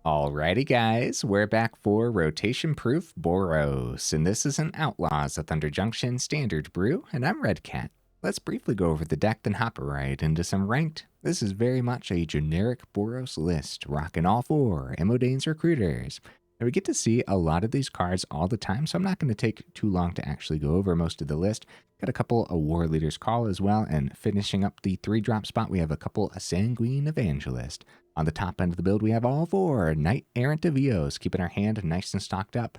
Alrighty guys, we're back for Rotation Proof Boros, and this is an Outlaws, a Thunder Junction Standard brew, and I'm Red Cat. Let's briefly go over the deck, then hop right into some ranked. This is very much a generic Boros list, rocking all four Imodane's recruiters. And we get to see a lot of these cards all the time, so I'm not going to take too long to actually go over most of the list. Got a couple of Warleader's Call as well, and finishing up the 3-drop spot, we have a couple of Sanguine Evangelist. On the top end of the build, we have all four Knight-Errant of Eos, keeping our hand nice and stocked up.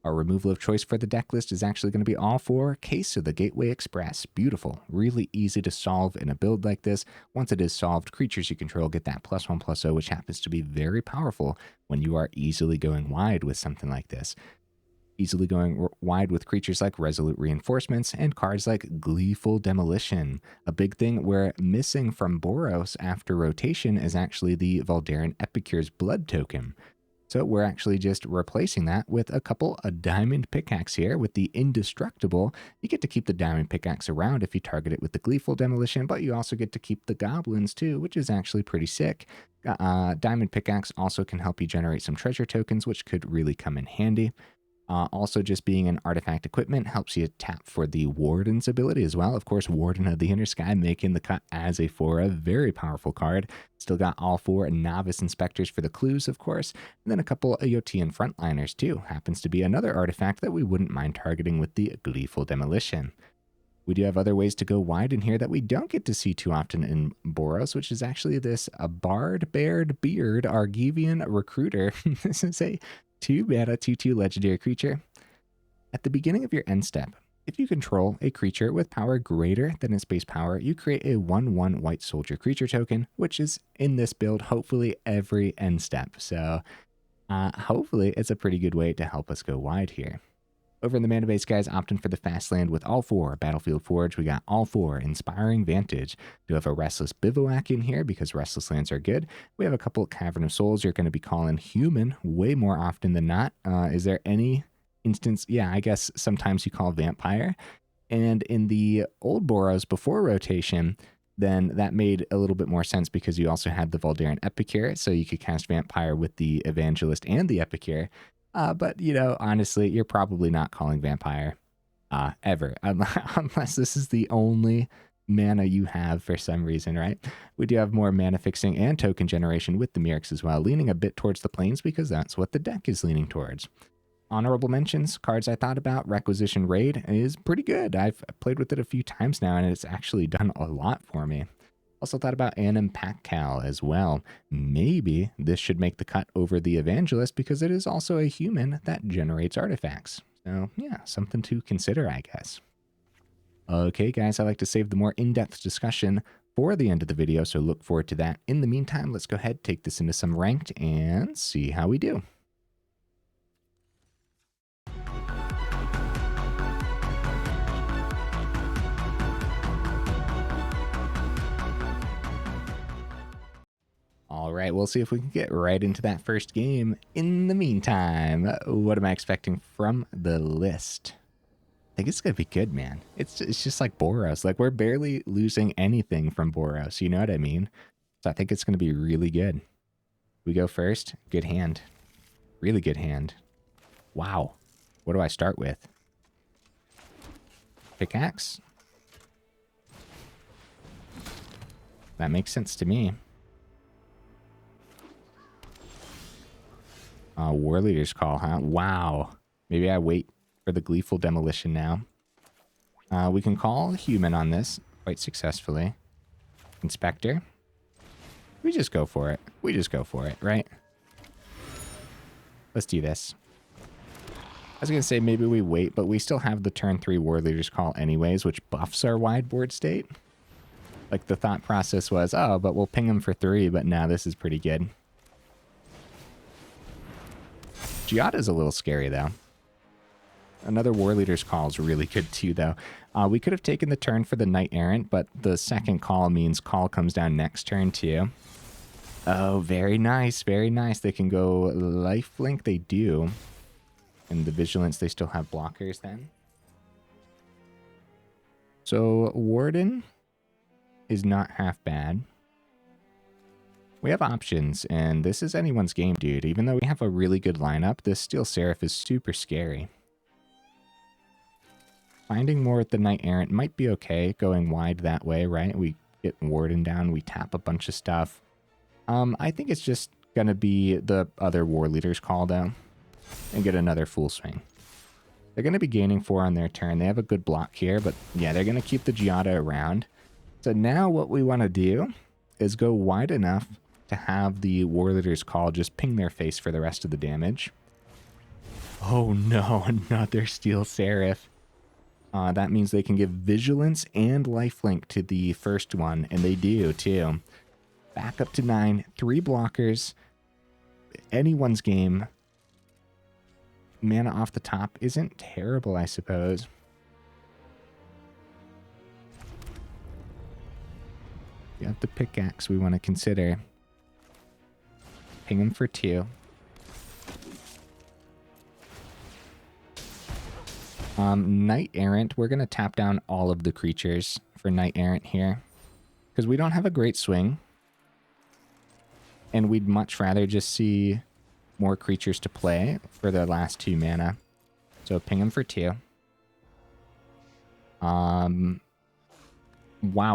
Our removal of choice for the deck list is actually going to be all four Case of the Gateway Express. Beautiful, really easy to solve in a build like this. Once it is solved, creatures you control get that +1/+0, which happens to be very powerful when you are easily going wide with something like this. Easily going wide with creatures like Resolute Reinforcements and cards like Gleeful Demolition. A big thing we're missing from Boros after rotation is actually the Voldaren Epicure's Blood token. So we're actually just replacing that with a couple of Diamond Pickaxe here with the Indestructible. You get to keep the Diamond Pickaxe around if you target it with the Gleeful Demolition, but you also get to keep the Goblins too, which is actually pretty sick. Diamond Pickaxe also can help you generate some treasure tokens, which could really come in handy. Also, just being an artifact equipment helps you tap for the Warden's ability as well. Of course, Warden of the Inner Sky making the cut as a 4, very powerful card. Still got all 4 Novice Inspectors for the clues, of course. And then a couple of Yotian Frontliners too. Happens to be another artifact that we wouldn't mind targeting with the Gleeful Demolition. We do have other ways to go wide in here that we don't get to see too often in Boros, which is actually this Baird, Baird, Argivian Recruiter. This is a 2-mana 2/2 legendary creature. At the beginning of your end step, if you control a creature with power greater than its base power, you create a 1/1 white soldier creature token, which is in this build hopefully every end step. So hopefully it's a pretty good way to help us go wide here. Over in the mana base, guys, opting for the fast land with all 4 Battlefield Forge. We got all 4 Inspiring Vantage. We have a Restless Bivouac in here because Restless lands are good. We have a couple Cavern of Souls. You're going to be calling human way more often than not. Is there any instance? Yeah, I guess sometimes you call vampire. And in the old Boros before rotation, then that made a little bit more sense because you also had the Voldaren Epicure, so you could cast vampire with the Evangelist and the Epicure. But, you know, honestly, you're probably not calling vampire ever, unless this is the only mana you have for some reason, right? We do have more mana fixing and token generation with the Mirrex as well, leaning a bit towards the plains because that's what the deck is leaning towards. Honorable mentions, cards I thought about, Requisition Raid is pretty good. I've played with it a few times now, and it's actually done a lot for me. Also thought about Anim Pack-Cal as well. Maybe this should make the cut over the Evangelist because it is also a human that generates artifacts. So yeah, something to consider, I guess. Okay, guys, I like to save the more in-depth discussion for the end of the video, so look forward to that. In the meantime, let's go ahead, take this into some ranked, and see how we do. All right, we'll see if we can get right into that first game. In the meantime, what am I expecting from the list? I think it's going to be good, man. It's just like Boros. Like, we're barely losing anything from Boros, you know what I mean? So I think it's going to be really good. We go first. Good hand. Really good hand. Wow. What do I start with? Pickaxe? That makes sense to me. Warleader's Call, huh? Wow. Maybe I wait for the Gleeful Demolition now. We can call human on this quite successfully. Inspector. We just go for it. We just go for it, right? Let's do this. I was going to say maybe we wait, but we still have the turn 3 Warleader's Call anyways, which buffs our wide board state. Like, the thought process was, oh, but we'll ping him for 3, but now this is pretty good. Giada's a little scary, though. Another Warleader's Call is really good, too, though. We could have taken the turn for the Knight-Errant, but the second call means call comes down next turn, too. Oh, very nice, very nice. They can go lifelink, they do. And the Vigilance, they still have blockers, then. So, Warden is not half bad. We have options, and this is anyone's game, dude. Even though we have a really good lineup, this Steel Seraph is super scary. Finding more with the Knight-Errant might be okay, going wide that way, right? We get Warden down, we tap a bunch of stuff. I think it's just going to be the other Warleader's call, though, and get another full swing. They're going to be gaining 4 on their turn. They have a good block here, but yeah, they're going to keep the Giada around. So now what we want to do is go wide enough to have the Warleader's call just ping their face for the rest of the damage. Oh no, another Steel Seraph. That means they can give Vigilance and Lifelink to the first one, and they do too. Back up to 9, 3 blockers. Anyone's game. Mana off the top isn't terrible, I suppose. We have the pickaxe we want to consider. Ping him for 2. Knight-Errant, we're going to tap down all of the creatures for Knight-Errant here. Because we don't have a great swing. And we'd much rather just see more creatures to play for their last 2 mana. So ping them for 2. Wow,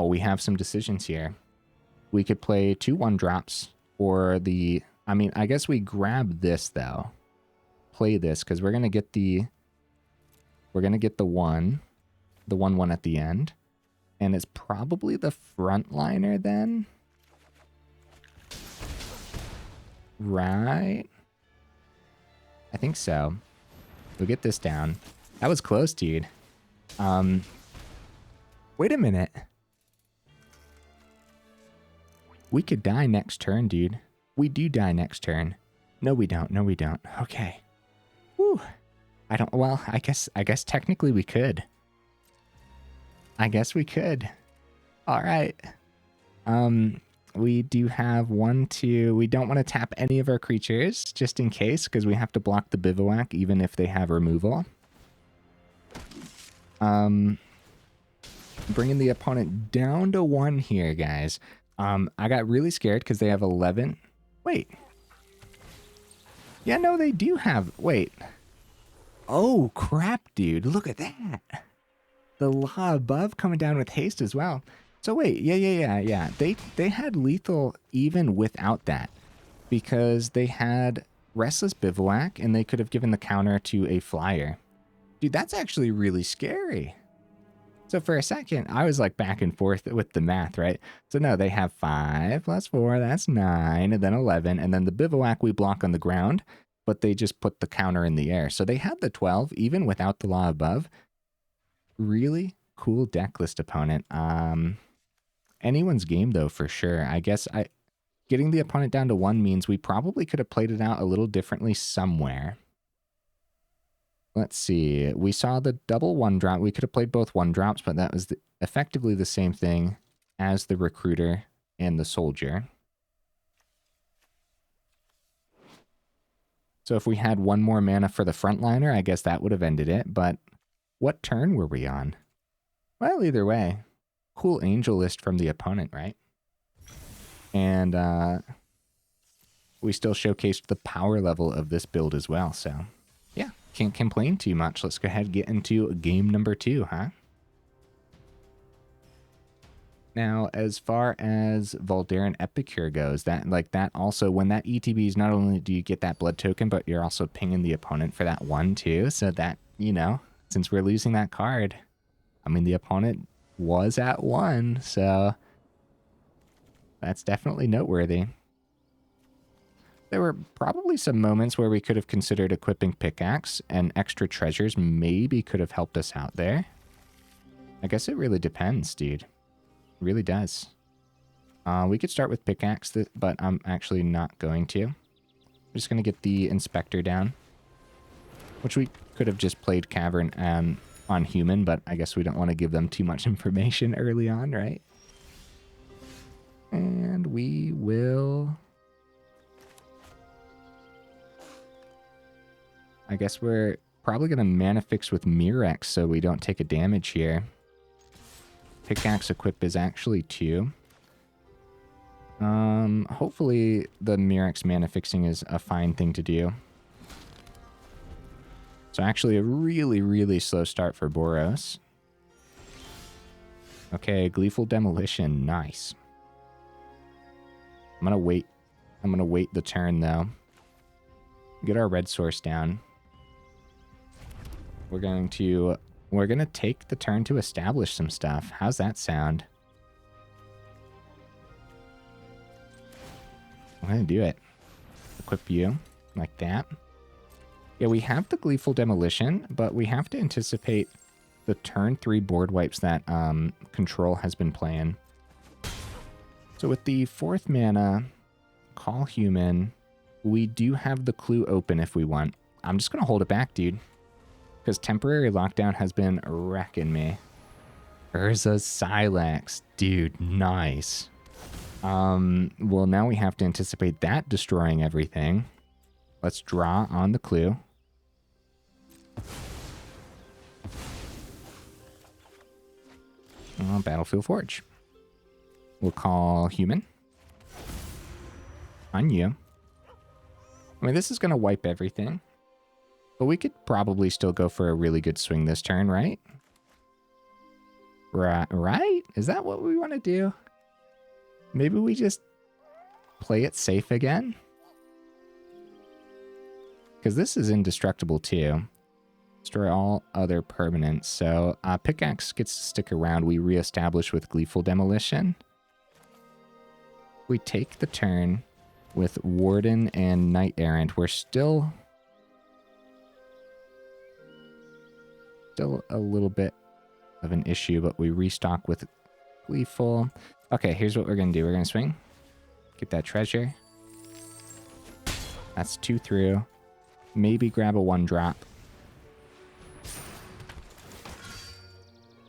we have some decisions here. We could play 2 1-drops or the... I mean, I guess we grab this, though. Play this, because we're going to get the... We're going to get the 1/1 at the end. And it's probably the Frontliner then? Right? I think so. We'll get this down. That was close, dude. Wait a minute. We could die next turn, dude. We do die next turn. No, we don't. No, we don't. Okay. Whew. I don't... Well, I guess technically we could. I guess we could. All right. We do have 1, 2... We don't want to tap any of our creatures, just in case, because we have to block the Bivouac, even if they have removal. Bringing the opponent down to 1 here, guys. I got really scared because they have 11. Wait. Yeah, no, they do have... Wait. Oh, crap, dude. Look at that. The Law Above coming down with haste as well. So wait, yeah. They had lethal even without that. Because they had Restless Bivouac, and they could have given the counter to a flyer. Dude, that's actually really scary. So for a second, I was like back and forth with the math, right? So no, they have 5 plus 4, that's 9, and then 11. And then the Bivouac we block on the ground, but they just put the counter in the air. So they had the 12, even without the Law Above. Really cool deck list opponent. Anyone's game, though, for sure. I guess getting the opponent down to 1 means we probably could have played it out a little differently somewhere. Let's see. We saw the double 1-drop. We could have played both 1-drops, but that was effectively the same thing as the Recruiter and the Soldier. So if we had 1 more mana for the Frontliner, I guess that would have ended it. But what turn were we on? Well, either way. Cool angel list from the opponent, right? And we still showcased the power level of this build as well, so yeah, can't complain too much. Let's go ahead and get into game number 2, huh? Now, as far as Voldaren Epicure goes, that also, when that ETBs, not only do you get that blood token, but you're also pinging the opponent for that 1 too, so that, you know, since we're losing that card, I mean, the opponent was at 1, so that's definitely noteworthy. There were probably some moments where we could have considered equipping Pickaxe, and extra treasures maybe could have helped us out there. I guess it really depends, dude. It really does. We could start with Pickaxe, but I'm actually not going to. I'm just going to get the Inspector down, which we could have just played Cavern on Human, but I guess we don't want to give them too much information early on, right? And we will... I guess we're probably going to Mana Fix with Mirrex so we don't take a damage here. Pickaxe equip is actually 2. Hopefully the Mirrex mana fixing is a fine thing to do. So actually a really, really slow start for Boros. Okay, Gleeful Demolition, nice. I'm gonna wait the turn though. Get our red source down. We're gonna take the turn to establish some stuff. How's that sound? I'm gonna do it. Equip you like that. Yeah, we have the Gleeful Demolition, but we have to anticipate the turn 3 board wipes that Control has been playing. So with the 4th mana, Call Human, we do have the clue open if we want. I'm just gonna hold it back, dude. Because Temporary Lockdown has been wrecking me. Urza's Silex. Dude, nice. Well, now we have to anticipate that destroying everything. Let's draw on the clue. Battlefield Forge. We'll call Human. On you. I mean, this is going to wipe everything. But we could probably still go for a really good swing this turn, right? Right? Is that what we want to do? Maybe we just play it safe again? Because this is indestructible too. Destroy all other permanents. So Pickaxe gets to stick around. We reestablish with Gleeful Demolition. We take the turn with Warden and Knight-Errant. We're still a little bit of an issue, but we restock with Gleeful. Okay, here's what we're going to do. We're going to swing. Get that treasure. That's 2 through. Maybe grab a 1-drop.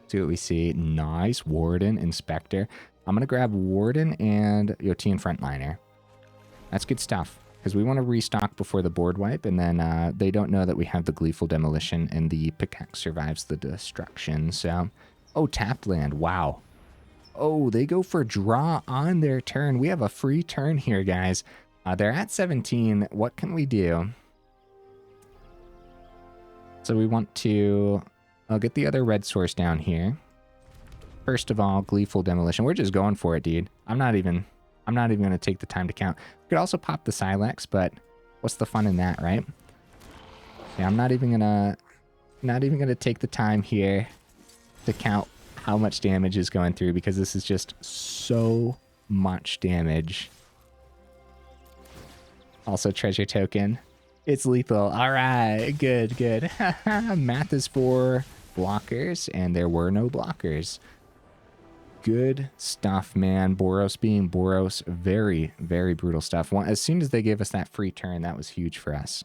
See what we see. Nice. Warden, Inspector. I'm going to grab Warden and Yotian Frontliner. That's good stuff. Because we want to restock before the board wipe, and then they don't know that we have the Gleeful Demolition, and the Pickaxe survives the destruction. So, oh, tapped land. Wow. Oh, they go for draw on their turn. We have a free turn here, guys. They're at 17. What can we do? So we want to... I'll get the other red source down here. First of all, Gleeful Demolition. We're just going for it, dude. I'm not even going to take the time to count. We could also pop the Silex, but what's the fun in that, right? Yeah, I'm not even gonna take the time here to count how much damage is going through, because this is just so much damage. Also, treasure token. It's lethal. All right, good, good. Math is for blockers, and there were no blockers. Good stuff, man. Boros being Boros. Very, very brutal stuff. As soon as they gave us that free turn, that was huge for us.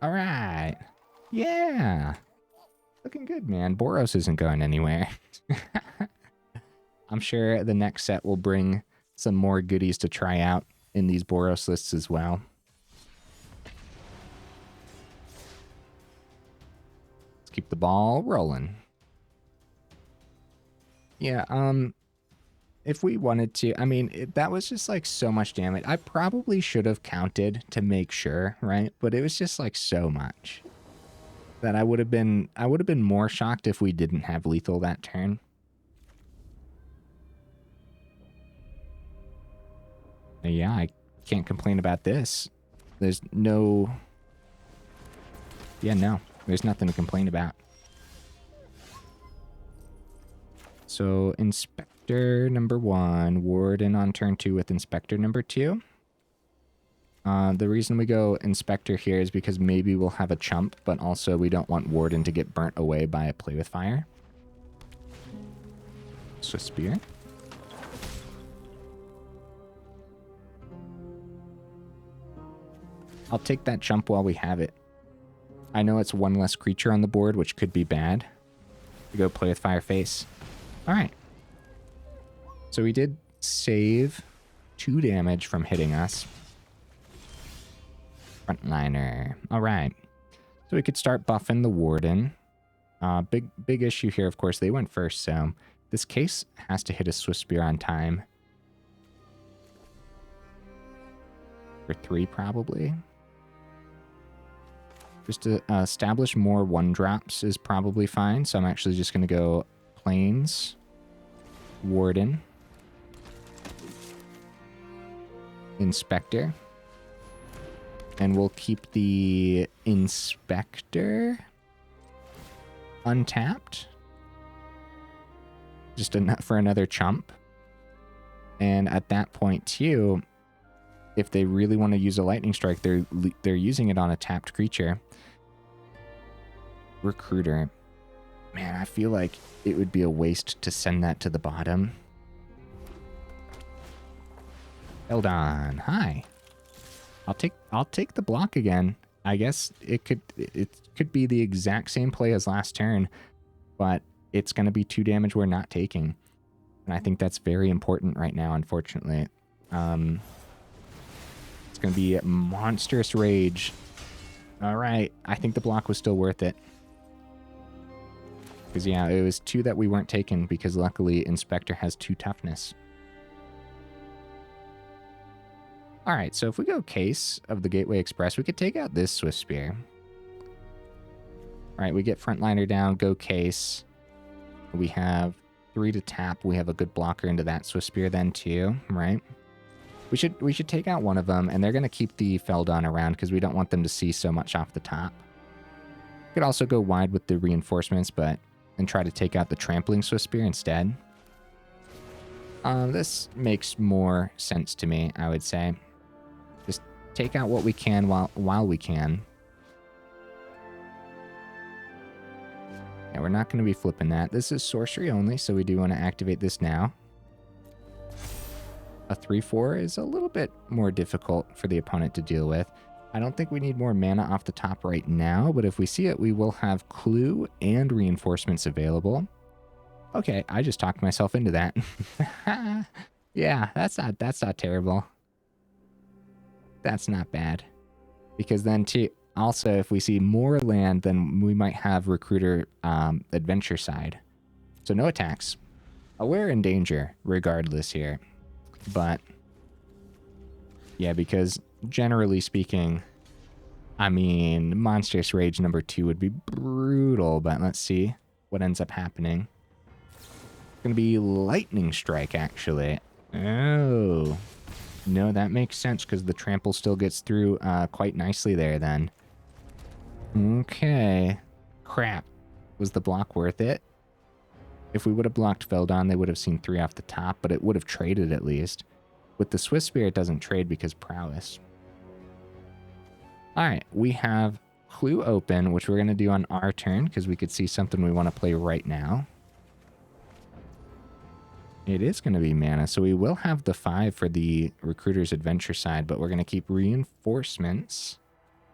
All right. Yeah. Looking good, man. Boros isn't going anywhere. I'm sure the next set will bring some more goodies to try out in these Boros lists as well. Let's keep the ball rolling. Yeah, if we wanted to, I mean, that was just like so much damage. I probably should have counted to make sure, right? But it was just like so much that I would have been more shocked if we didn't have lethal that turn. Yeah, I can't complain about this. There's no... Yeah, no. There's nothing to complain about. So, Inspector number 1, Warden on turn 2 with Inspector number 2. The reason we go Inspector here is because maybe we'll have a chump, but also we don't want Warden to get burnt away by a Play with Fire. Swift Spear. I'll take that chump while we have it. I know it's 1 less creature on the board, which could be bad. We go Play with Fire face. Alright. So we did save 2 damage from hitting us. Frontliner. Alright. So we could start buffing the Warden. Big issue here, of course, they went first, so this case has to hit a Swift Spear on time. Or 3 probably. Just to establish more 1-drops is probably fine. So I'm actually just going to go Plains, Warden, Inspector. And we'll keep the Inspector untapped. Just for another chump. And at that point too, if they really want to use a lightning strike, they're using it on a tapped creature. Recruiter. Man, I feel like it would be a waste to send that to the bottom. Hold on. Hi. I'll take the block again. I guess it could be the exact same play as last turn, but it's going to be 2 damage we're not taking. And I think that's very important right now, unfortunately. It's going to be monstrous rage. All right. I think the block was still worth it. Because, yeah, it was 2 that we weren't taking because luckily Inspector has 2 toughness. All right, so if we go Case of the Gateway Express, we could take out this Swift Spear. All right, we get Frontliner down, go Case. We have 3 to tap. We have a good blocker into that Swift Spear then too, right? We should take out one of them, and they're going to keep the Feldon around because we don't want them to see so much off the top. We could also go wide with the reinforcements, and try to take out the Trampling Swift Spear instead. This makes more sense to me, I would say. Just take out what we can while we can. Yeah, we're not going to be flipping that. This is sorcery only, so we do want to activate this now. A 3/4 is a little bit more difficult for the opponent to deal with. I don't think we need more mana off the top right now, but if we see it, we will have Clue and Reinforcements available. Okay, I just talked myself into that. Yeah, that's not terrible. That's not bad. Because then also, if we see more land, then we might have Recruiter Adventure side. So no attacks. We're in danger regardless here. But yeah, because generally speaking, I mean, Monstrous Rage number 2 would be brutal, but let's see what ends up happening. It's going to be Lightning Strike, actually. Oh. No, that makes sense, because the trample still gets through quite nicely there, then. Okay. Crap. Was the block worth it? If we would have blocked Feldon, they would have seen 3 off the top, but it would have traded at least. With the Swift Spear, it doesn't trade because prowess. Alright, we have Clue open, which we're going to do on our turn, because we could see something we want to play right now. It is going to be mana, so we will have the 5 for the Recruiter's Adventure side, but we're going to keep Reinforcements.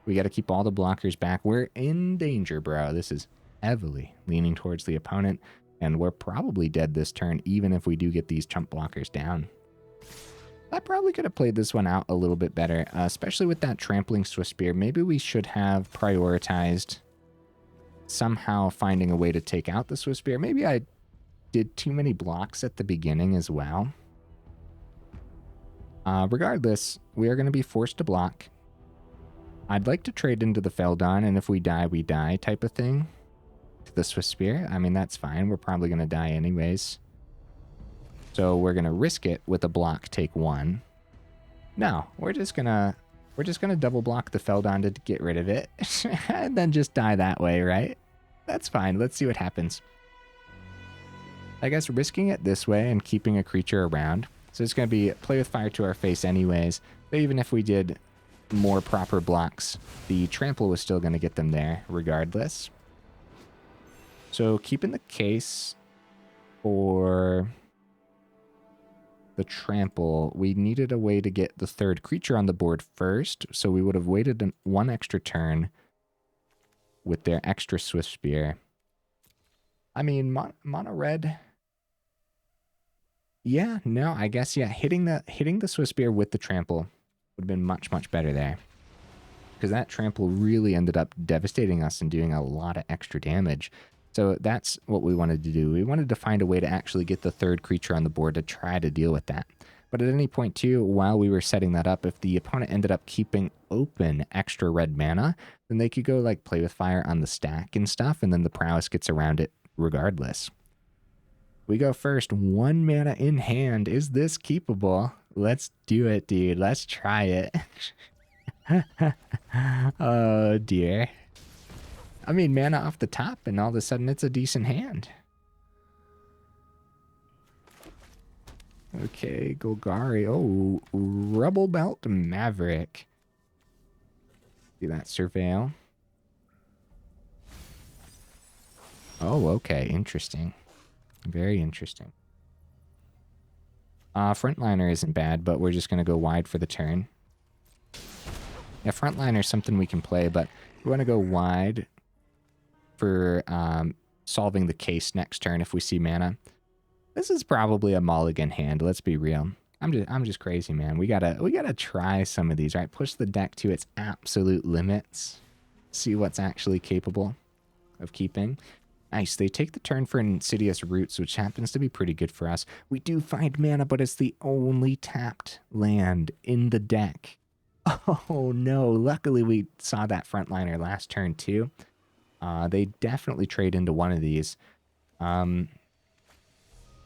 We got to keep all the blockers back. We're in danger, bro. This is heavily leaning towards the opponent, and we're probably dead this turn, even if we do get these chump blockers down. I probably could have played this one out a little bit better, especially with that Trampling Swift Spear. Maybe we should have prioritized somehow finding a way to take out the Swift Spear. Maybe I did too many blocks at the beginning as well. Regardless, we are going to be forced to block. I'd like to trade into the Feldon, and if we die, we die type of thing. To the Swift Spear. I mean, that's fine. We're probably going to die anyways. So we're going to risk it with a block take 1. No, we're just going to double block the Feldon to get rid of it. And then just die that way, right? That's fine. Let's see what happens. I guess risking it this way and keeping a creature around. So it's going to be play with fire to our face anyways. But even if we did more proper blocks, the trample was still going to get them there regardless. So keeping the Case for the trample, we needed a way to get the 3rd creature on the board first. So we would have waited 1 extra turn with their extra Swift Spear. I mean, mono red. Yeah, no, I guess, yeah, hitting the Swift Spear with the trample would have been much, much better there. Because that trample really ended up devastating us and doing a lot of extra damage. So that's what we wanted to do. We wanted to find a way to actually get the 3rd creature on the board to try to deal with that. But at any point too, while we were setting that up, if the opponent ended up keeping open extra red mana, then they could go like play with fire on the stack and stuff, and then the prowess gets around it regardless. We go first, 1 mana in hand. Is this keepable? Let's do it, dude. Let's try it. Oh dear. I mean, mana off the top, and all of a sudden it's a decent hand. Okay, Golgari. Oh, Rubble Belt Maverick. See that, Surveil. Oh, okay, interesting. Very interesting. Frontliner isn't bad, but we're just going to go wide for the turn. Yeah, Frontliner is something we can play, but we want to go wide for solving the case next turn if we see mana. This is probably a mulligan hand, let's be real. I'm just crazy, man. We gotta try some of these, right? Push the deck to its absolute limits. See what's actually capable of keeping. Nice, they take the turn for Insidious Roots, which happens to be pretty good for us. We do find mana, but it's the only tapped land in the deck. Oh no, luckily we saw that Frontliner last turn too. They definitely trade into one of these.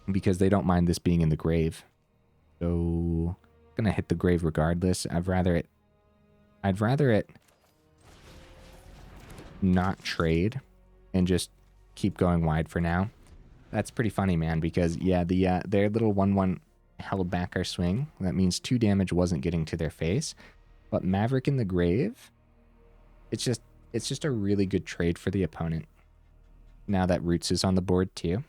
Because they don't mind this being in the grave. So, gonna hit the grave regardless. I'd rather it not trade and just keep going wide for now. That's pretty funny, man, because yeah, their little 1/1 held back our swing. That means 2 damage wasn't getting to their face. But Maverick in the grave, it's just a really good trade for the opponent. Now that Roots is on the board too.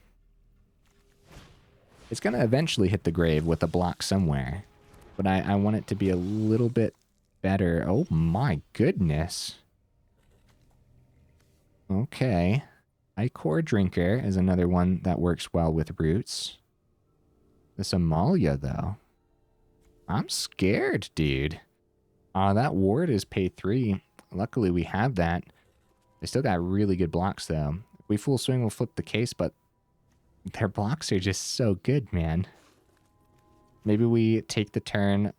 It's going to eventually hit the grave with a block somewhere. But I want it to be a little bit better. Oh my goodness. Okay. Ichor Drinker is another one that works well with Roots. This Amalia, though. I'm scared, dude. That ward is pay 3. Luckily, we have that. They still got really good blocks, though. If we full swing, we'll flip the case, but their blocks are just so good, man. Maybe we take the turn,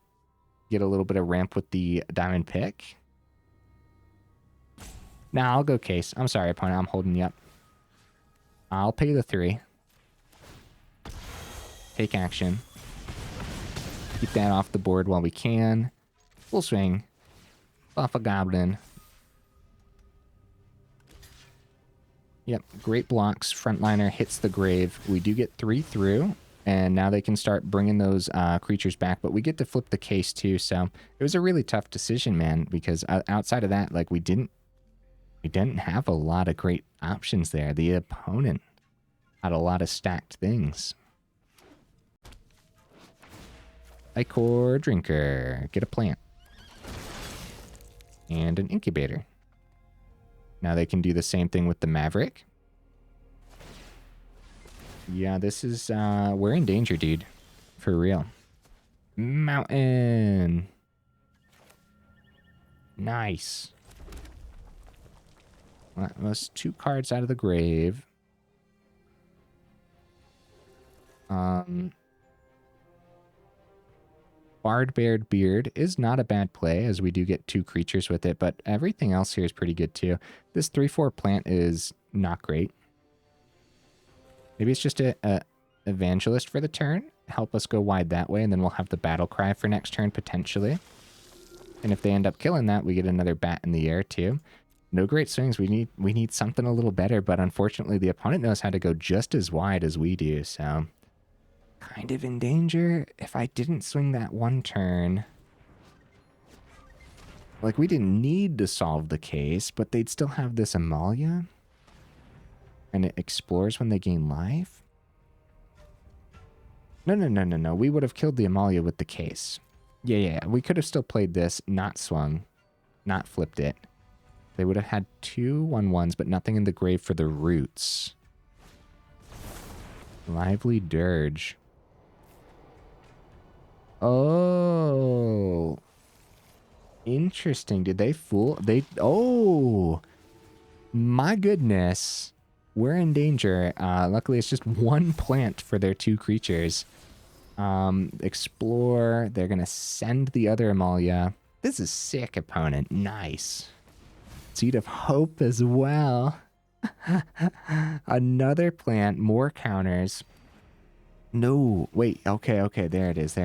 get a little bit of ramp with the diamond pick. Nah, I'll go case. I'm sorry, opponent. I'm holding you up. I'll pay the 3. Take action. Keep that off the board while we can. Full swing. Buff a goblin. Yep, great blocks. Frontliner hits the grave. We do get 3 through, and now they can start bringing those creatures back, but we get to flip the case too, so it was a really tough decision, man, because outside of that, like, we didn't have a lot of great options there. The opponent had a lot of stacked things. Ichor Drinker. Get a plant. And an incubator. Now they can do the same thing with the Maverick. Yeah, this is, we're in danger, dude. For real. Mountain. Nice. That was 2 cards out of the grave. Baird Beard is not a bad play, as we do get 2 creatures with it, but everything else here is pretty good too. This 3/4 plant is not great. Maybe it's just a Evangelist for the turn. Help us go wide that way, and then we'll have the battle cry for next turn potentially. And if they end up killing that, we get another bat in the air too. No great swings. We need something a little better, but unfortunately the opponent knows how to go just as wide as we do, so kind of in danger. If I didn't swing that 1 turn, like, we didn't need to solve the case, but they'd still have this Amalia, and it explores when they gain life. No. We would have killed the Amalia with the case. Yeah. We could have still played this, not swung, not flipped it. They would have had 2 1/1s, but nothing in the grave for the Roots. Lively Dirge. Oh. Interesting. Did they fool? Oh. My goodness. We're in danger. Luckily, it's just 1 plant for their 2 creatures. Explore. They're going to send the other Amalia. This is sick, opponent. Nice. Seed of Hope as well. Another plant. More counters. No. Wait. Okay. There it is.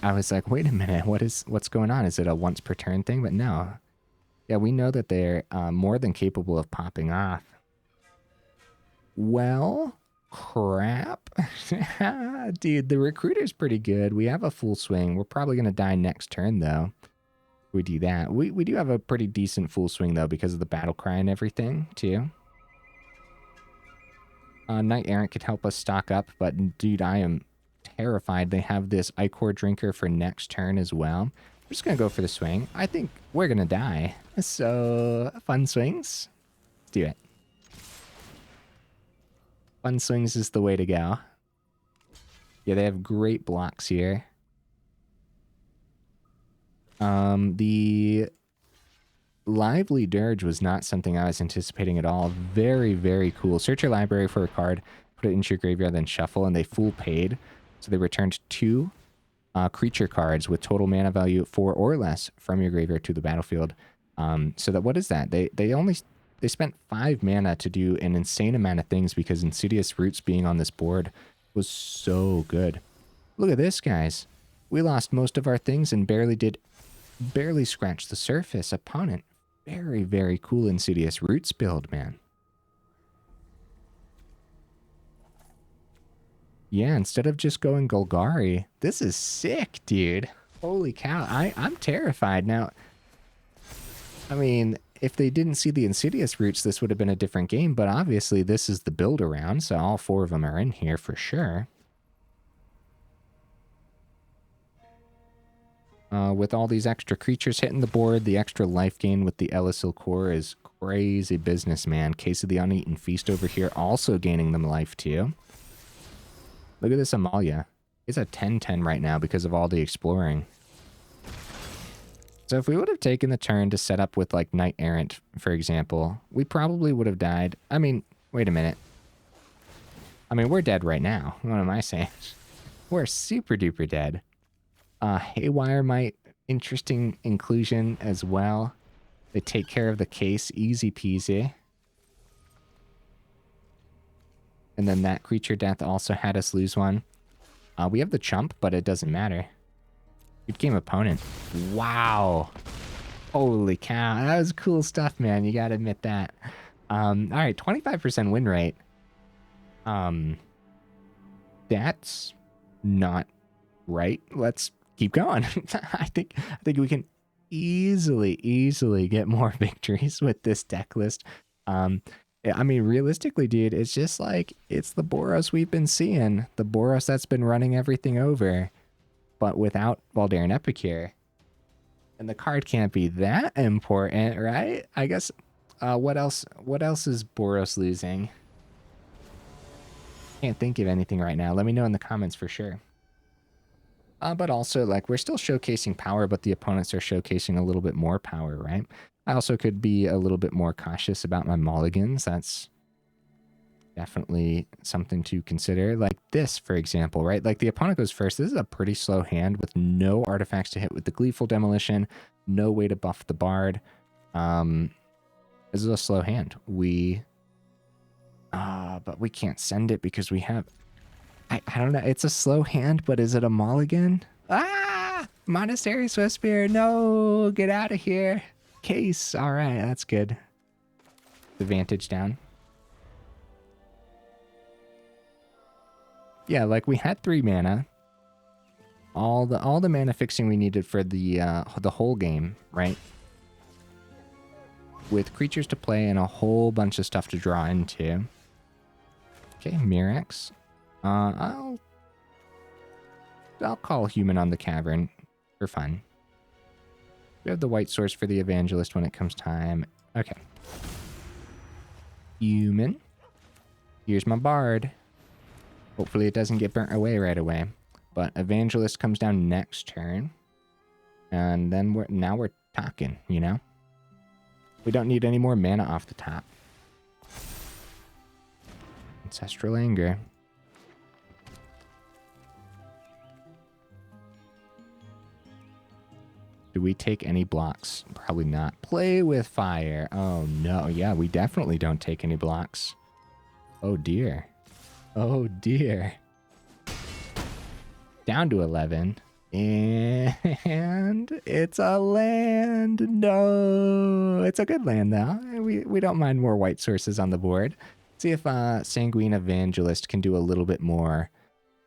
I was like, wait a minute. What's going on? Is it a once per turn thing? But no. Yeah, we know that they're more than capable of popping off. Well, crap. Dude, the recruiter's pretty good. We have a full swing. We're probably going to die next turn, though. We do that. We do have a pretty decent full swing, though, because of the battle cry and everything, too. Knight-Errant could help us stock up, but, dude, I am terrified. They have this Ichor Drinker for next turn as well. We're just going to go for the swing. I think we're going to die. So, fun swings. Let's do it. Fun swings is the way to go. Yeah, they have great blocks here. The Lively Dirge was not something I was anticipating at all. Very, very cool. Search your library for a card, put it into your graveyard, then shuffle, and they full paid. So they returned 2 creature cards with total mana value 4 or less from your graveyard to the battlefield. So that, what is that? They spent 5 mana to do an insane amount of things because Insidious Roots being on this board was so good. Look at this, guys. We lost most of our things and barely scratched the surface. Opponent, very, very cool Insidious Roots build, man. Yeah, instead of just going Golgari, this is sick, dude. Holy cow, I'm terrified. Now, I mean, if they didn't see the Insidious Roots, this would have been a different game, but obviously this is the build around, so all 4 of them are in here for sure. With all these extra creatures hitting the board, the extra life gain with the Elisil Core is crazy business, man. Case of the Uneaten Feast over here, also gaining them life too. Look at this Amalia. It's a 10-10 right now because of all the exploring. So if we would have taken the turn to set up with like Knight-Errant, for example, we probably would have died. I mean, wait a minute. I mean, we're dead right now. What am I saying? We're super duper dead. Haywire Might, interesting inclusion as well. They take care of the case, easy peasy. And then that creature death also had us lose one. We have the chump, but it doesn't matter. Good game, opponent. Wow. Holy cow. That was cool stuff, man. You gotta admit that. All right, 25% win rate. That's not right. Let's keep going. I think we can easily get more victories with this deck list. I mean, realistically, dude, it's just like, it's the Boros we've been seeing. The Boros that's been running everything over, but without Voldaren Epicure. And the card can't be that important, right? I guess, what else is Boros losing? Can't think of anything right now. Let me know in the comments for sure. But also, like, we're still showcasing power, but the opponents are showcasing a little bit more power, right? I also could be a little bit more cautious about my mulligans. That's definitely something to consider. Like this, for example, right? Like the opponent goes first. This is a pretty slow hand with no artifacts to hit with the Gleeful Demolition, no way to buff the Baird. This is a slow hand. But we can't send it because we have... I don't know. It's a slow hand, but is it a mulligan? Ah! Monastery Swiftspear. No! Get out of here. Case. All right. That's good. The Vantage down. Yeah, like we had 3 mana. All the mana fixing we needed for the whole game, right? With creatures to play and a whole bunch of stuff to draw into. Okay, Mirrex. I'll call human on the Cavern for fun. We have the white source for the Evangelist when it comes time. Okay. Human. Here's my Baird. Hopefully it doesn't get burnt away right away. But Evangelist comes down next turn. And then we're talking, you know? We don't need any more mana off the top. Ancestral Anger. Do we take any blocks? Probably not. Play with fire. Oh, no. Yeah, we definitely don't take any blocks. Oh, dear. Oh, dear. Down to 11. And it's a land. No. It's a good land, though. We don't mind more white sources on the board. See if Sanguine Evangelist can do a little bit more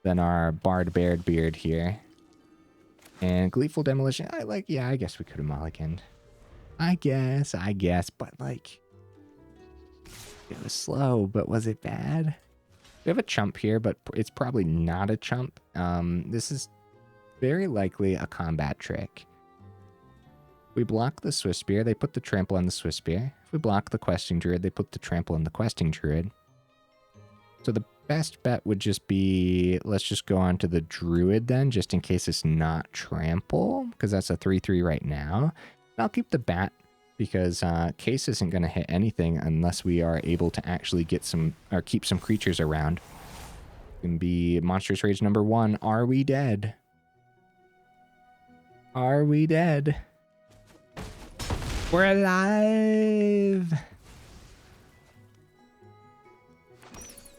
than our Bard Baird Beard here. And Gleeful Demolition, yeah, I guess we could have mulliganed. I guess, but like, it was slow, but was it bad? We have a chump here, but it's probably not a chump. This is very likely a combat trick. We block the Swiss Spear, they put the trample on the Swiss Spear. If we block the Questing Druid, they put the trample on the Questing Druid. So the best bet would just be, let's just go on to the Druid then, just in case it's not trample, because that's a 3-3 right now. And I'll keep the bat, because Case isn't going to hit anything unless we are able to actually get some, or keep some creatures around. It can be Monstrous Rage number 1. Are we dead? Are we dead? We're alive!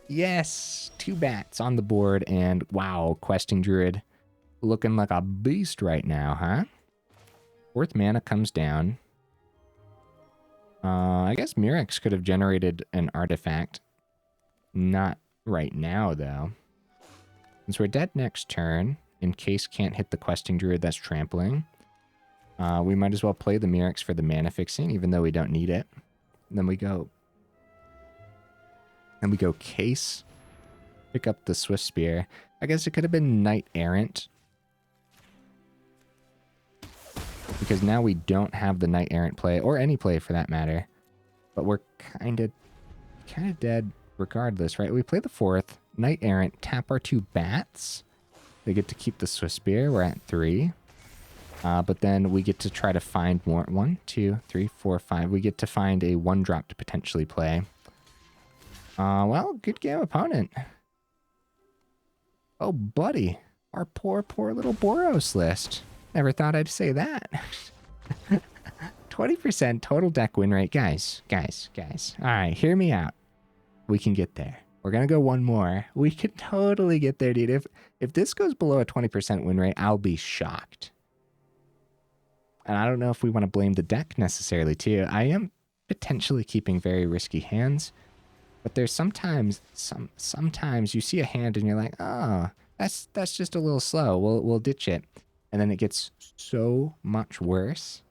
Yes, 2 bats on the board, and wow, Questing Druid looking like a beast right now, huh? 4th mana comes down. I guess Mirrex could have generated an artifact. Not right now, though. Since we're dead next turn, in case can't hit the Questing Druid that's trampling, we might as well play the Mirrex for the mana fixing, even though we don't need it. And then we go... Case. Pick up the Swift Spear. I guess it could have been Knight-Errant. Because now we don't have the Knight-Errant play, or any play for that matter. But we're kind of dead regardless, right? We play the 4th. Knight-Errant, tap our 2 bats. They get to keep the Swift Spear. We're at 3. But then we get to try to find more. 1, 2, 3, 4, 5. We get to find a 1-drop to potentially play. Well, good game, opponent. Oh, buddy. Our poor little Boros list. Never thought I'd say that. 20% total deck win rate. Guys. All right, hear me out. We can get there. We're going to go one more. We could totally get there, dude. If this goes below a 20% win rate, I'll be shocked. And I don't know if we want to blame the deck necessarily, too. I am potentially keeping very risky hands. But there's sometimes you see a hand and you're like, oh, that's just a little slow. We'll ditch it. And then it gets so much worse.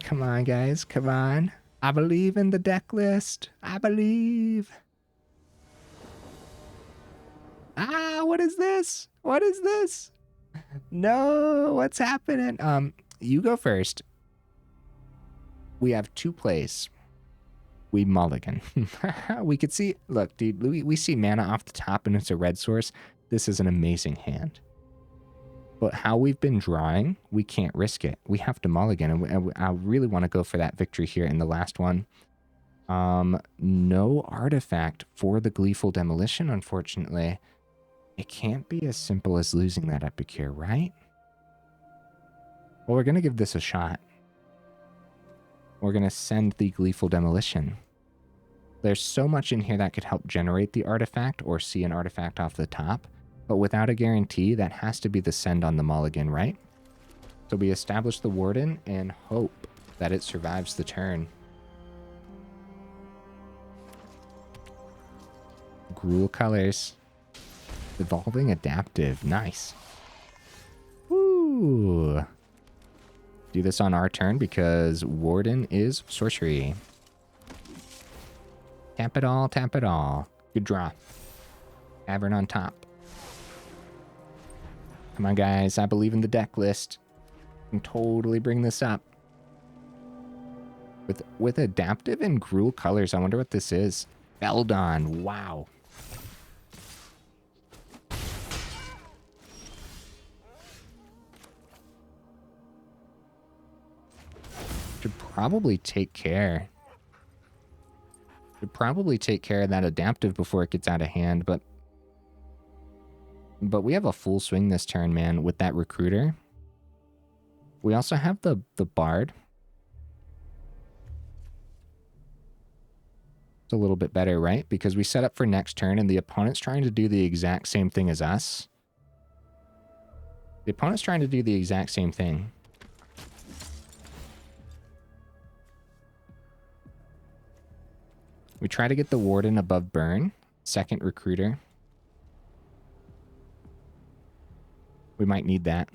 Come on, guys. Come on. I believe in the deck list. I believe. Ah, what is this? What is this? No, what's happening? You go first. We have 2 plays. We mulligan. We could see, look, dude, we see mana off the top and it's a red source. This is an amazing hand. But how we've been drawing, we can't risk it. We have to mulligan, and I really want to go for that victory here in the last one. No artifact for the Gleeful Demolition, unfortunately. It can't be as simple as losing that epic here, right? Well, we're going to give this a shot. We're going to send the Gleeful Demolition. There's so much in here that could help generate the artifact or see an artifact off the top. But without a guarantee, that has to be the send on the mulligan, right? So we establish the Warden and hope that it survives the turn. Gruul colors. Evolving Adaptive. Nice. Woo! Do this on our turn because Warden is sorcery. Tap it all, tap it all. Good draw. Cavern on top. Come on, guys. I believe in the deck list. I can totally bring this up. With Adaptive and Gruul colors, I wonder what this is. Beldon. Wow. Should probably take care. Should probably take care of that Adaptive before it gets out of hand, but we have a full swing this turn, man, with that Recruiter. We also have the Baird. It's a little bit better, right? Because we set up for next turn and the opponent's trying to do the exact same thing as us. The opponent's trying to do the exact same thing. We try to get the Warden above burn. Second recruiter. We might need that.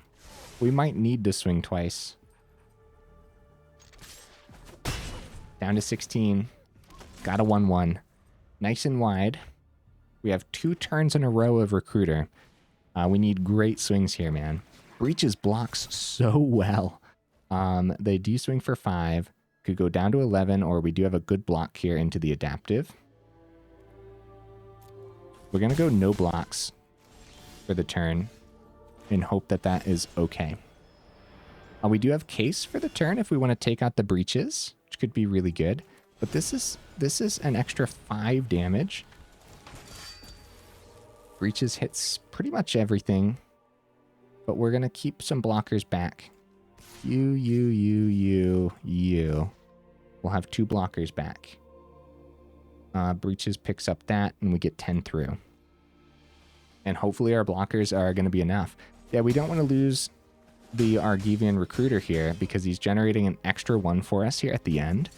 We might need to swing twice. Down to 16. Got a 1-1. Nice and wide. We have 2 turns in a row of recruiter. We need great swings here, man. Breaches blocks so well. They do swing for 5. Could go down to 11, or we do have a good block here into the adaptive. We're going to go no blocks for the turn and hope that that is okay. We do have case for the turn if we want to take out the breaches, which could be really good. But this is an extra 5 damage. Breaches hits pretty much everything. But we're going to keep some blockers back. You. We'll have 2 blockers back. Breaches picks up that, and we get 10 through. And hopefully our blockers are going to be enough. Yeah, we don't want to lose the Argivian recruiter here because he's generating an extra 1 for us here at the end.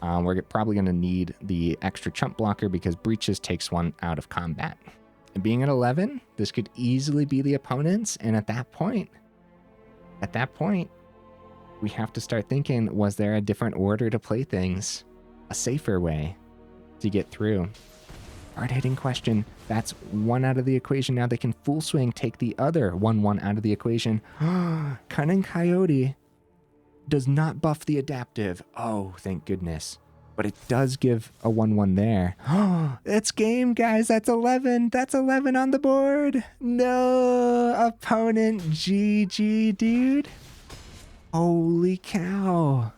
We're probably going to need the extra chump blocker because breaches takes 1 out of combat. And being at 11, this could easily be the opponent's. And at that point, we have to start thinking, was there a different order to play things? A safer way to get through? Hard-hitting question. That's 1 out of the equation. Now they can full swing, take the other 1-1 out of the equation. Cunning Coyote does not buff the adaptive. Oh, thank goodness. But it does give a 1-1 there. It's game, guys. That's 11. That's 11 on the board. No, opponent GG, dude. Holy cow.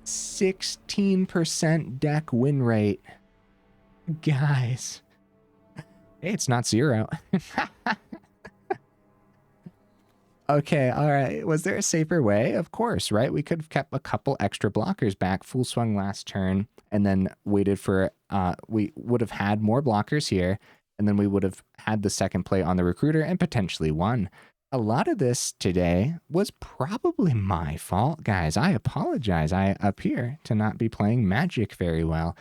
16% deck win rate. Guys. Hey, it's not 0. Okay, all right. Was there a safer way? Of course, right? We could have kept a couple extra blockers back, full swung last turn, and then waited for, we would have had more blockers here, and then we would have had the second play on the recruiter and potentially won. A lot of this today was probably my fault, guys. I apologize. I appear to not be playing Magic very well.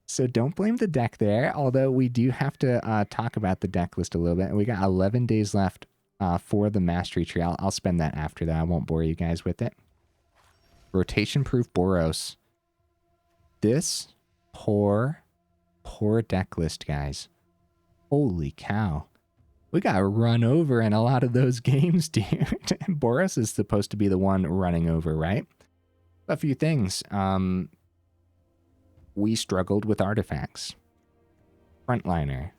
So don't blame the deck there, although we do have to talk about the deck list a little bit. We got 11 days left for the Mastery Tree. I'll spend that after that. I won't bore you guys with it. Rotation-proof Boros. This poor deck list, guys. Holy cow. We got run over in a lot of those games, dude. Boros is supposed to be the one running over, right? A few things. We struggled with artifacts. Frontliner.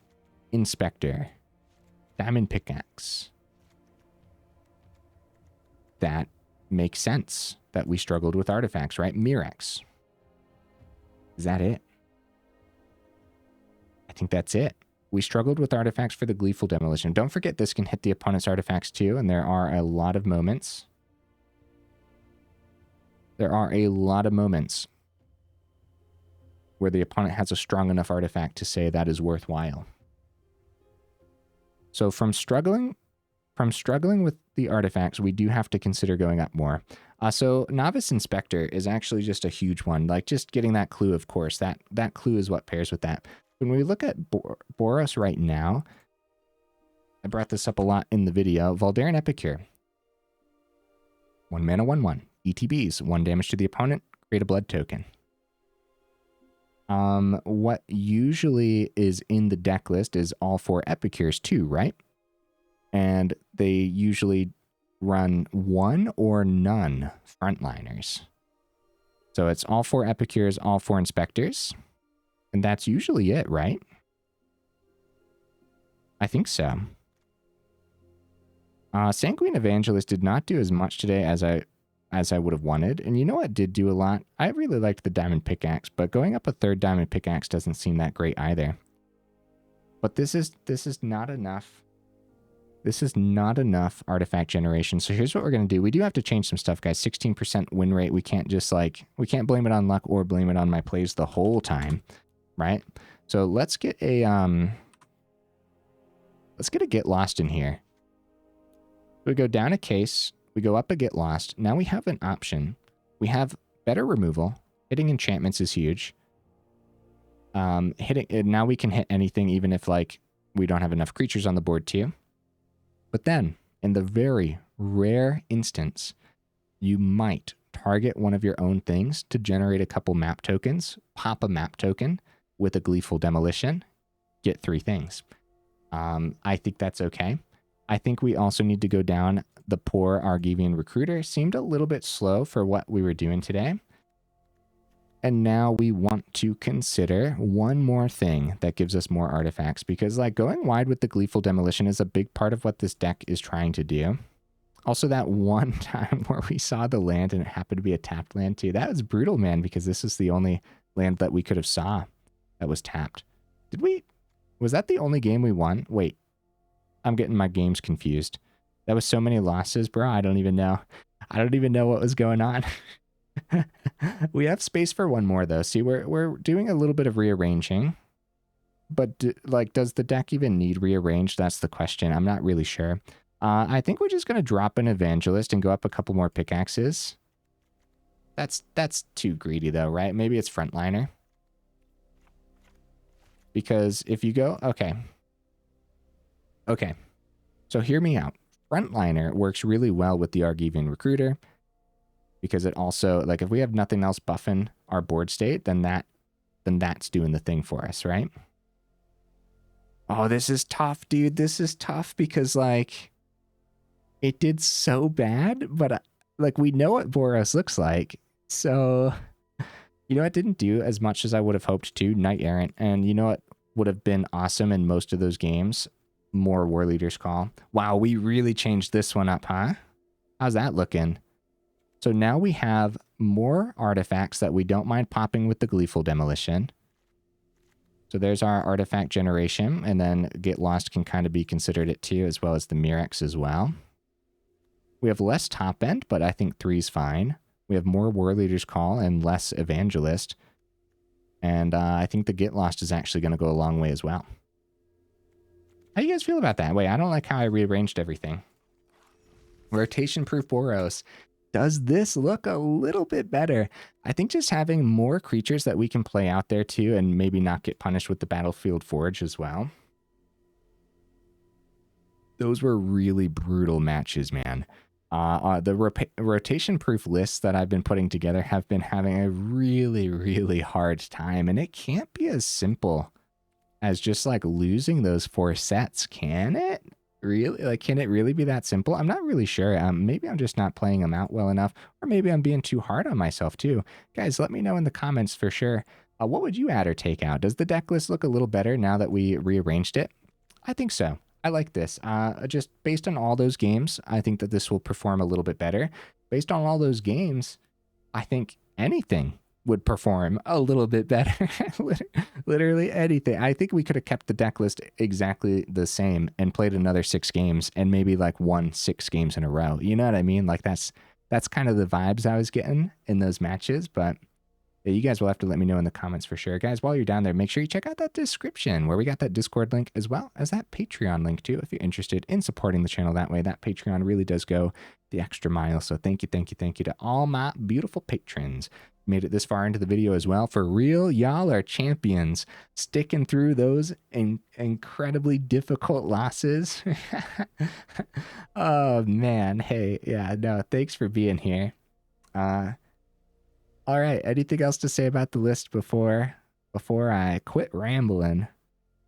Inspector. Diamond Pickaxe. That makes sense that we struggled with artifacts, right? Mirrex. Is that it? I think that's it. We struggled with artifacts for the Gleeful Demolition. Don't forget this can hit the opponent's artifacts too, and there are a lot of moments. There are a lot of moments where the opponent has a strong enough artifact to say that is worthwhile. So from struggling with the artifacts, we do have to consider going up more. So Novice Inspector is actually just a huge one. Like just getting that clue, of course, that clue is what pairs with that. When we look at Boros right now, I brought this up a lot in the video. Voldaren Epicure. 1 mana, 1/1. ETBs, 1 damage to the opponent, create a blood token. What usually is in the deck list is all 4 Epicures too, right? And they usually run 1 or none Frontliners. So it's all 4 Epicures, all 4 Inspectors. And that's usually it, right? I think so. Sanguine Evangelist did not do as much today as I would have wanted. And you know what did do a lot? I really liked the Diamond Pickaxe, but going up a 3rd Diamond Pickaxe doesn't seem that great either. But this is not enough This is not enough artifact generation. So here's what we're going to do. We do have to change some stuff, guys. 16% win rate. We can't just like, we can't blame it on luck or blame it on my plays the whole time, right? So let's get a get lost in here. We go down a case, we go up a get lost. Now we have an option. We have better removal. Hitting enchantments is huge. Now we can hit anything even if like we don't have enough creatures on the board too. But then, in the very rare instance, you might target one of your own things to generate a couple map tokens, pop a map token with a Gleeful Demolition, get 3 things. I think that's okay. I think we also need to go down the poor Argivian Recruiter. Seemed a little bit slow for what we were doing today. And now we want to consider one more thing that gives us more artifacts, because like going wide with the Gleeful Demolition is a big part of what this deck is trying to do. Also, that one time where we saw the land and it happened to be a tapped land too, that was brutal, man, because this is the only land that we could have saw that was tapped. Was that the only game we won? Wait, I'm getting my games confused. That was so many losses, bro. I don't even know. I don't even know what was going on. We have space for one more though. See, we're doing a little bit of rearranging, but does the deck even need rearranged? That's the question. I'm not really sure. I think we're just gonna drop an Evangelist and go up a couple more pickaxes. That's too greedy though, right? Maybe it's Frontliner. Because if you go, okay. So hear me out. Frontliner works really well with the Argivian Recruiter, because it also, like, if we have nothing else buffing our board state, then that's doing the thing for us, right? Oh, this is tough, dude. This is tough because, like, it did so bad, but, like, we know what Boros looks like. So, you know, it didn't do as much as I would have hoped to, Knight-Errant. And you know what would have been awesome in most of those games? More Warleader's Call. Wow, we really changed this one up, huh? How's that looking? So now we have more artifacts that we don't mind popping with the Gleeful Demolition. So there's our artifact generation, and then Get Lost can kind of be considered it too, as well as the Mirrex as well. We have less top end, but I think 3's fine. We have more Warleader's Call and less Evangelist. And I think the Get Lost is actually going to go a long way as well. How do you guys feel about that? Wait, I don't like how I rearranged everything. Rotation-proof Boros. Does this look a little bit better? I think just having more creatures that we can play out there too, and maybe not get punished with the Battlefield Forge as well. Those were really brutal matches, man. The rotation-proof lists that I've been putting together have been having a really, really hard time, and it can't be as simple as just like losing those 4 sets, can it? Really? Like, can it really be that simple? I'm not really sure. Maybe I'm just not playing them out well enough, or maybe I'm being too hard on myself too. Guys, let me know in the comments for sure. What would you add or take out? Does the deck list look a little better now that we rearranged it? I think so. I like this. Just based on all those games, I think that this will perform a little bit better. Based on all those games, I think anything would perform a little bit better. Literally anything. I think we could have kept the deck list exactly the same and played another 6 games and maybe like won 6 games in a row. You know what I mean? Like that's kind of the vibes I was getting in those matches. But yeah, you guys will have to let me know in the comments for sure. Guys, while you're down there, make sure you check out that description where we got that Discord link as well as that Patreon link too. If you're interested in supporting the channel that way, that Patreon really does go the extra mile. So thank you to all my beautiful patrons. Made it this far into the video as well. For real, y'all are champions. Sticking through those incredibly difficult losses. Oh man, hey, yeah, no, thanks for being here. All right, anything else to say about the list before I quit rambling?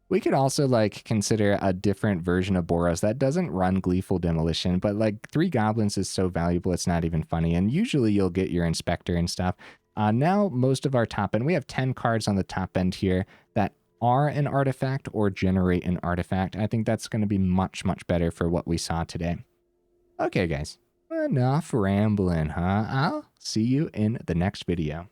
We could also like consider a different version of Boros that doesn't run Gleeful Demolition, but like 3 goblins is so valuable it's not even funny. And usually you'll get your Inspector and stuff. Now most of our top end, we have 10 cards on the top end here that are an artifact or generate an artifact. I think that's going to be much, much better for what we saw today. Okay, guys, enough rambling, huh? I'll see you in the next video.